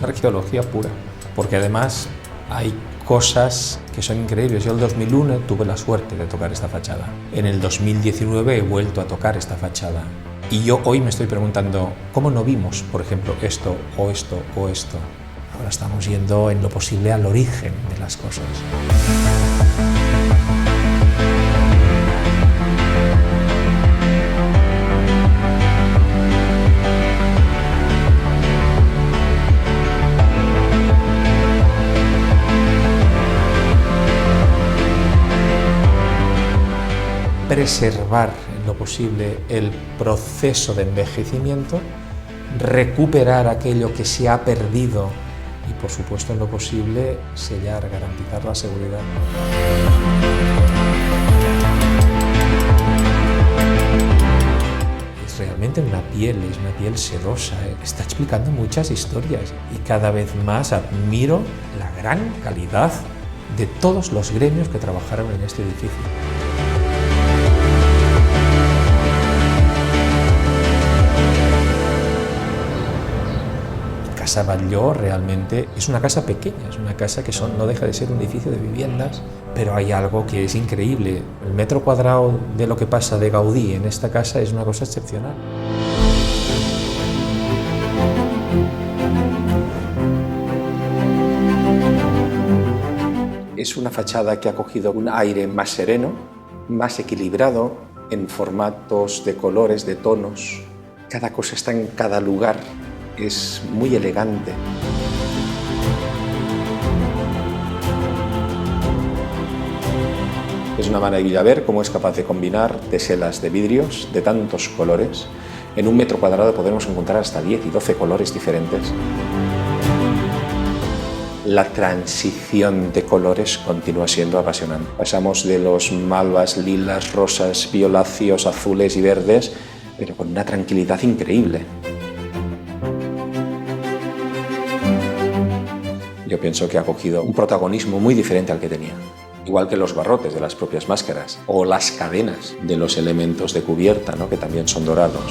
arqueología pura, porque además hay cosas que son increíbles. Yo en el 2001 tuve la suerte de tocar esta fachada. En el 2019 he vuelto a tocar esta fachada. Y yo hoy me estoy preguntando, ¿cómo no vimos, por ejemplo, esto o esto o esto? Ahora estamos yendo en lo posible al origen de las cosas. Preservar en lo posible el proceso de envejecimiento, recuperar aquello que se ha perdido y, por supuesto, en lo posible, sellar, garantizar la seguridad. Es realmente una piel sedosa, está explicando muchas historias y cada vez más admiro la gran calidad de todos los gremios que trabajaron en este edificio. Casa Batlló realmente es una casa pequeña, es una casa que no deja de ser un edificio de viviendas, pero hay algo que es increíble. El metro cuadrado de lo que pasa de Gaudí en esta casa es una cosa excepcional. Es una fachada que ha cogido un aire más sereno, más equilibrado, en formatos de colores, de tonos. Cada cosa está en cada lugar. Es muy elegante. Es una maravilla ver cómo es capaz de combinar teselas de vidrios de tantos colores. En un metro cuadrado podemos encontrar hasta 10 y 12 colores diferentes. La transición de colores continúa siendo apasionante. Pasamos de los malvas, lilas, rosas, violáceos, azules y verdes, pero con una tranquilidad increíble. Yo pienso que ha cogido un protagonismo muy diferente al que tenía. Igual que los barrotes de las propias máscaras o las cadenas de los elementos de cubierta, ¿no?, que también son dorados.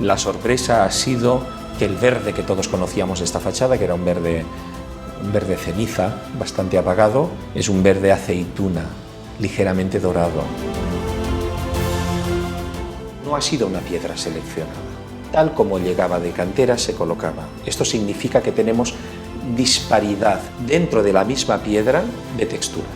La sorpresa ha sido que el verde que todos conocíamos de esta fachada, que era un verde ceniza, bastante apagado, es un verde aceituna, ligeramente dorado. No ha sido una piedra seleccionada. Tal como llegaba de cantera se colocaba. Esto significa que tenemos disparidad dentro de la misma piedra de texturas.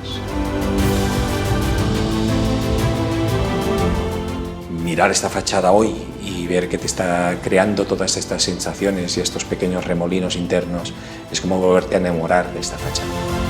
Mirar esta fachada hoy y ver que te está creando todas estas sensaciones y estos pequeños remolinos internos es como volverte a enamorar de esta fachada.